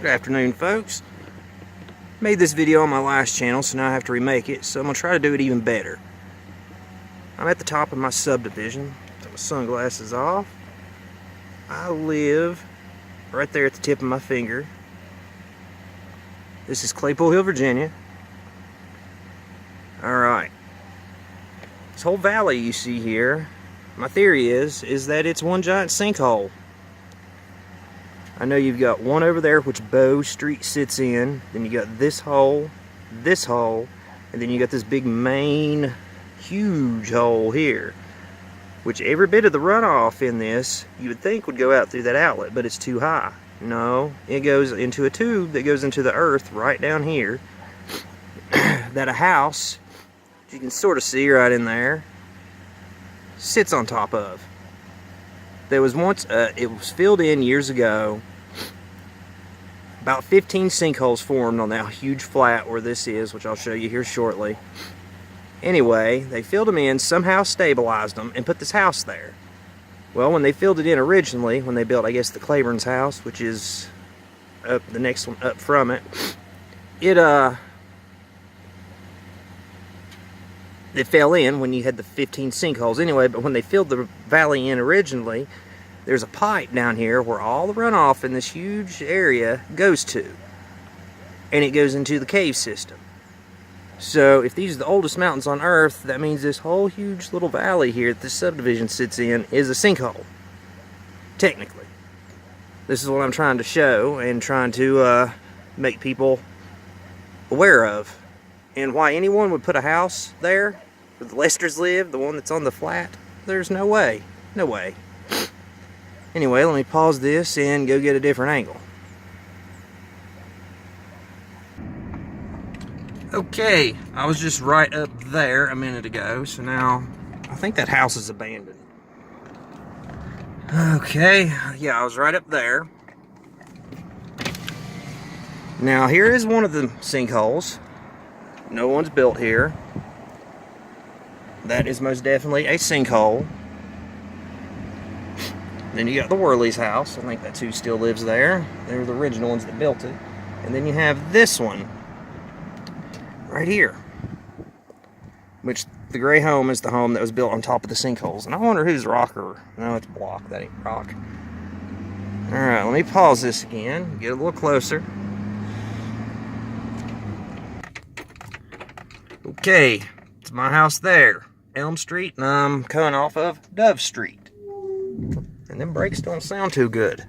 Good afternoon, folks. Made this video on my last channel, so now I have to remake it, so I'm going to try to do it even better. I'm at the top of my subdivision. Take my sunglasses off. I live right there at the tip of my finger. This is Claypool Hill, Virginia. Alright. This whole valley you see here, my theory is that it's one giant sinkhole. I know you've got one over there which Bow Street sits in, then you got this hole, and then you got this big main huge hole here, which every bit of the runoff in this you would think would go out through that outlet, but it's too high. No, it goes into a tube that goes into the earth right down here that a house, you can sort of see right in there, sits on top of. There was once, it was filled in years ago. About 15 sinkholes formed on that huge flat where this is, which I'll show you here shortly. Anyway, they filled them in, somehow stabilized them, and put this house there. Well, when they filled it in originally, when they built, I guess, the Claiborne's house, which is up the next one up from it, it fell in when you had the 15 sinkholes anyway, but when they filled the valley in originally, there's a pipe down here where all the runoff in this huge area goes to. And it goes into the cave system. So if these are the oldest mountains on Earth, that means this whole huge little valley here that this subdivision sits in is a sinkhole. Technically. This is what I'm trying to show and trying to make people aware of. And why anyone would put a house there where the Lesters live, the one that's on the flat, there's no way. No way. Anyway, let me pause this and go get a different angle. Okay, I was just right up there a minute ago, so now I think that house is abandoned. Okay, yeah, I was right up there. Now here is one of the sinkholes. No one's built here. That is most definitely a sinkhole. Then you got the Worley's house. I think that's who still lives there. They were the original ones that built it. And then you have this one right here, which the gray home is the home that was built on top of the sinkholes. And I wonder who's rock or... No, it's block. That ain't rock. Alright, let me pause this again. Get a little closer. Okay, it's my house there. Elm Street, and I'm coming off of Dove Street. And them brakes don't sound too good.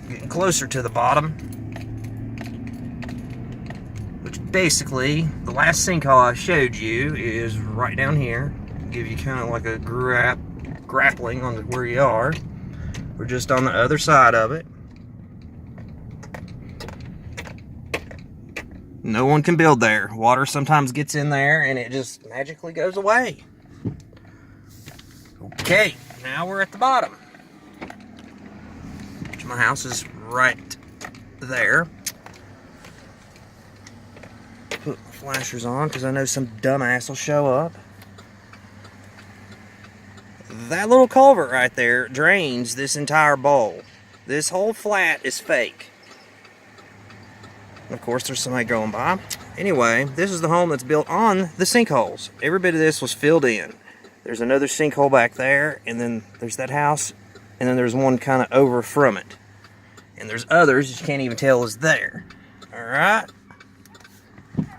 Getting closer to the bottom. Which basically, the last sinkhole I showed you is right down here. Give you kind of like a grappling on where you are. We're just on the other side of it. No one can build there. Water sometimes gets in there and it just magically goes away. Okay, now we're at the bottom. My house is right there. Put my flashers on because I know some dumbass will show up. That little culvert right there drains this entire bowl. This whole flat is fake. Of course, there's somebody going by. Anyway, this is the home that's built on the sinkholes. Every bit of this was filled in. There's another sinkhole back there, and then there's that house, and then there's one kind of over from it. And there's others you can't even tell is there. Alright?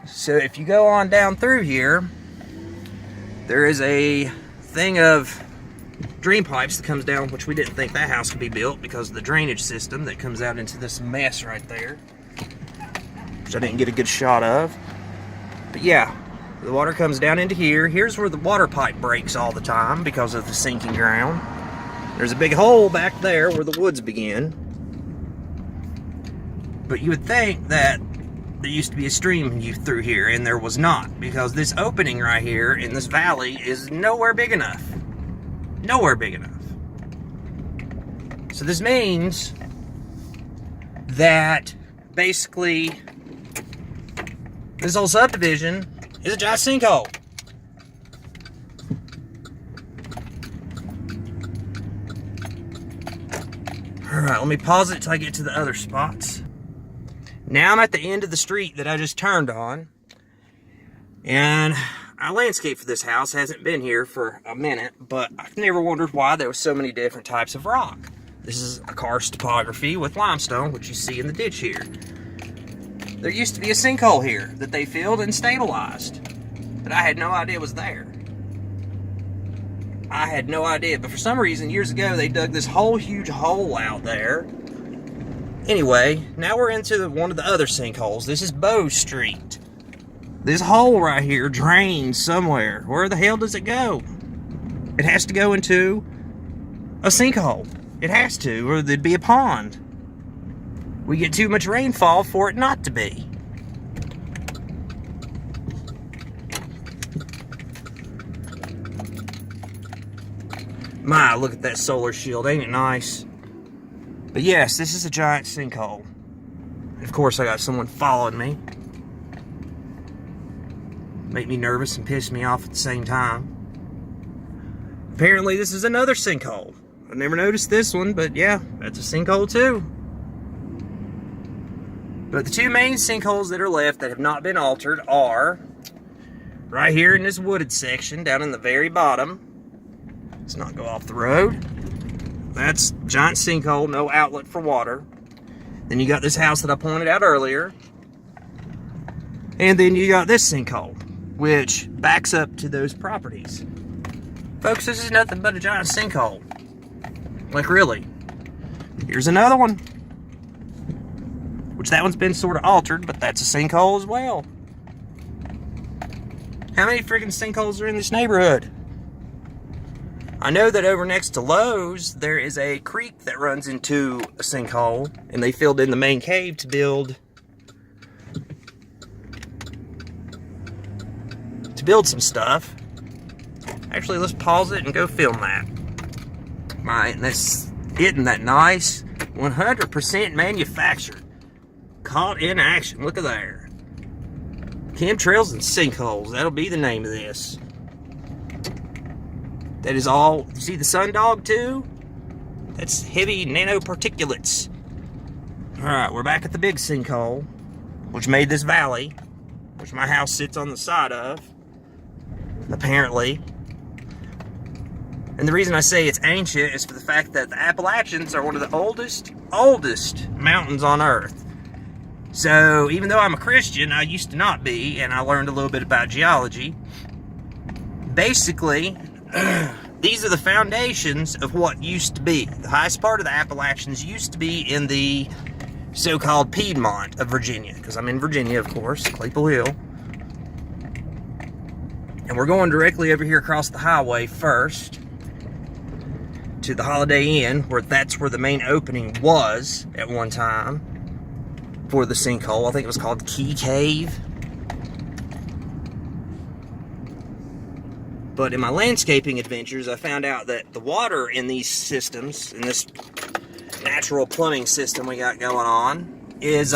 So if you go on down through here, there is a thing of drain pipes that comes down, which we didn't think that house could be built because of the drainage system that comes out into this mess right there. Which I didn't get a good shot of. But yeah, the water comes down into here. Here's where the water pipe breaks all the time because of the sinking ground. There's a big hole back there where the woods begin. But you would think that there used to be a stream through here, and there was not, because this opening right here in this valley is nowhere big enough. Nowhere big enough. So this means that basically this whole subdivision is a giant sinkhole. Alright, let me pause it till I get to the other spots. Now I'm at the end of the street that I just turned on. And our landscape for this house hasn't been here for a minute, but I've never wondered why there were so many different types of rock. This is a karst topography with limestone, which you see in the ditch here. There used to be a sinkhole here that they filled and stabilized, but I had no idea was there. I had no idea, but for some reason years ago they dug this whole huge hole out there. Anyway, now we're into one of the other sinkholes. This is Bow Street. This hole right here drains somewhere. Where the hell does it go? It has to go into a sinkhole. It has to, or there'd be a pond. We get too much rainfall for it not to be. My, look at that solar shield. Ain't it nice? But yes, this is a giant sinkhole. Of course, I got someone following me. Make me nervous and piss me off at the same time. Apparently, this is another sinkhole. I never noticed this one, but yeah, that's a sinkhole too. But the two main sinkholes that are left that have not been altered are right here in this wooded section down in the very bottom. Let's not go off the road. That's giant sinkhole, no outlet for water. Then you got this house that I pointed out earlier. And then you got this sinkhole, which backs up to those properties. Folks, this is nothing but a giant sinkhole. Like, really. Here's another one. Which that one's been sort of altered, but that's a sinkhole as well. How many freaking sinkholes are in this neighborhood? I know that over next to Lowe's, there is a creek that runs into a sinkhole, and they filled in the main cave to build some stuff. Actually, let's pause it and go film that. Right, and isn't that nice? 100% manufactured. Caught in action. Look at there. Chemtrails and sinkholes. That'll be the name of this. That is all. You see the sundog too? That's heavy nano-particulates. Alright, we're back at the big sinkhole, which made this valley, which my house sits on the side of, apparently. And the reason I say it's ancient is for the fact that the Appalachians are one of the oldest mountains on Earth. So, even though I'm a Christian, I used to not be, and I learned a little bit about geology. Basically, these are the foundations of what used to be. The highest part of the Appalachians used to be in the so-called Piedmont of Virginia, because I'm in Virginia, of course, Claypool Hill. And we're going directly over here across the highway first to the Holiday Inn, where that's where the main opening was at one time for the sinkhole. I think it was called Key Cave. But in my landscaping adventures, I found out that the water in these systems, in this natural plumbing system we got going on, is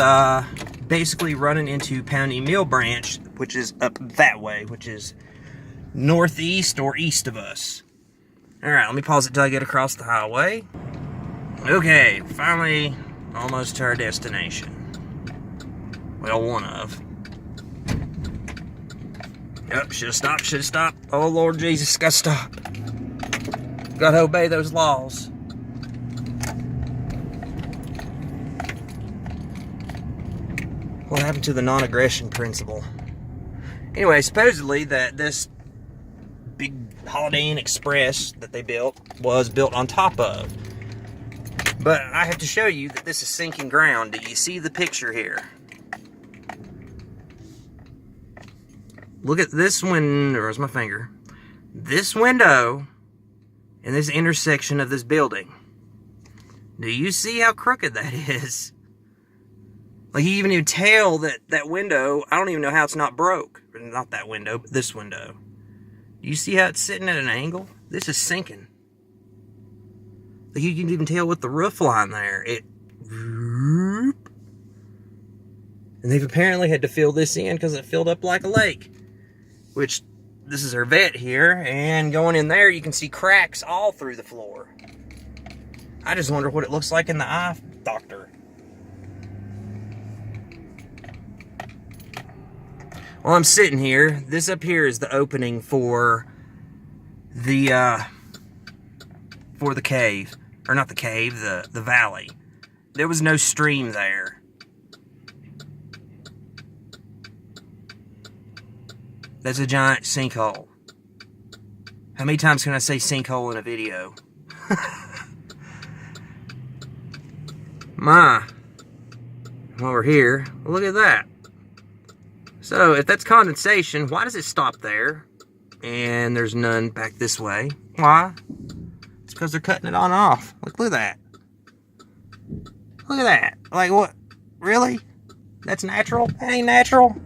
basically running into Pawnee Mill Branch, which is up that way, which is northeast or east of us. Alright, let me pause it till I get across the highway. Okay, finally almost to our destination. Well, one of. Yep, should have stopped. Oh, Lord Jesus, gotta stop. Gotta obey those laws. What happened to the non-aggression principle? Anyway, supposedly that this big Holiday Inn Express that they built was built on top of. But I have to show you that this is sinking ground. Do you see the picture here? Look at this window. Where's my finger? This window in this intersection of this building. Do you see how crooked that is? Like, you even tell that window, I don't even know how it's not broke. Not that window, but this window. Do you see how it's sitting at an angle? This is sinking. Like, you can even tell with the roof line there. And they've apparently had to fill this in because it filled up like a lake. Which, this is our vet here, and going in there you can see cracks all through the floor. I just wonder what it looks like in the eye doctor. While I'm sitting here, this up here is the opening for the cave. Or not the cave, the valley. There was no stream there. That's a giant sinkhole. How many times can I say sinkhole in a video? Over here, look at that. So if that's condensation, why does it stop there? And there's none back this way. Why? It's because they're cutting it on off. Look at that. Look at that. Like what? Really? That's natural? That ain't natural.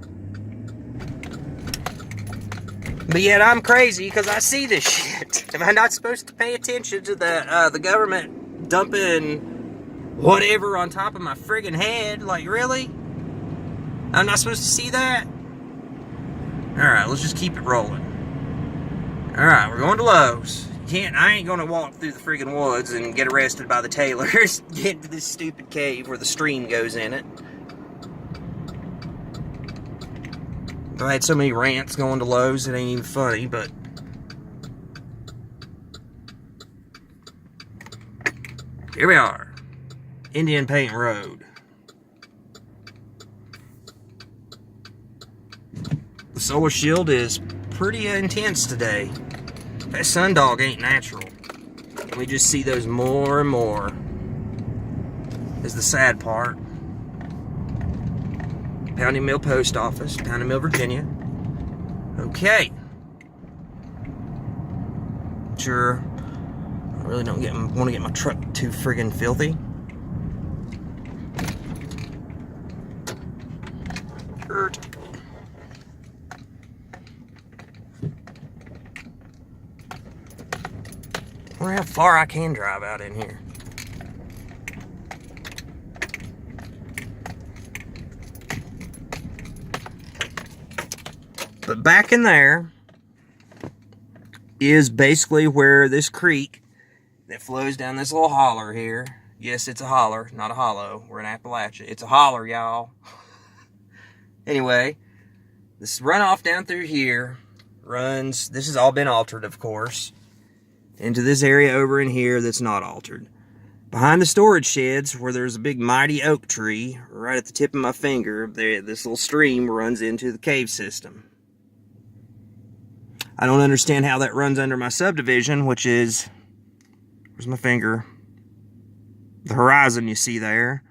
But yet I'm crazy because I see this shit. Am I not supposed to pay attention to the government dumping whatever on top of my friggin' head? Like, really? I'm not supposed to see that? Alright, let's just keep it rolling. Alright, we're going to Lowe's. I ain't gonna walk through the friggin' woods and get arrested by the tailors, get into this stupid cave where the stream goes in it. I had so many rants going to Lowe's, it ain't even funny, but... here we are. Indian Paint Road. The solar shield is pretty intense today. That sundog ain't natural. We just see those more and more. Is the sad part. Pounding Mill Post Office, Pounding Mill, Virginia. Okay. Sure. I really don't want to get my truck too friggin' filthy. Dirt. I wonder how far I can drive out in here. But back in there is basically where this creek that flows down this little holler here. Yes, it's a holler, not a hollow. We're in Appalachia. It's a holler, y'all. Anyway, this runoff down through here runs, this has all been altered, of course, into this area over in here that's not altered. Behind the storage sheds, where there's a big mighty oak tree, right at the tip of my finger, this little stream runs into the cave system. I don't understand how that runs under my subdivision, which is, where's my finger? The horizon you see there.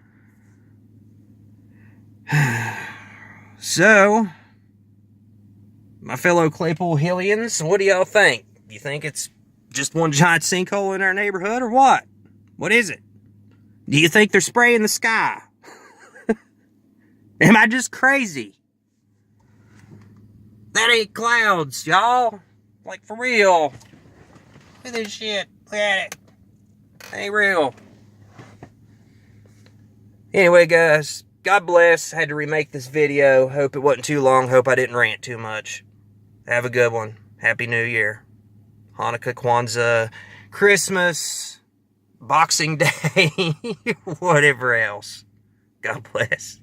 So, my fellow Claypool Hillians, what do y'all think? Do you think it's just one giant sinkhole in our neighborhood, or what? What is it? Do you think they're spraying the sky? Am I just crazy? That ain't clouds, y'all. Like, for real. Look at this shit. Look at it. That ain't real. Anyway, guys, God bless. Had to remake this video. Hope it wasn't too long. Hope I didn't rant too much. Have a good one. Happy New Year. Hanukkah, Kwanzaa, Christmas, Boxing Day, whatever else. God bless.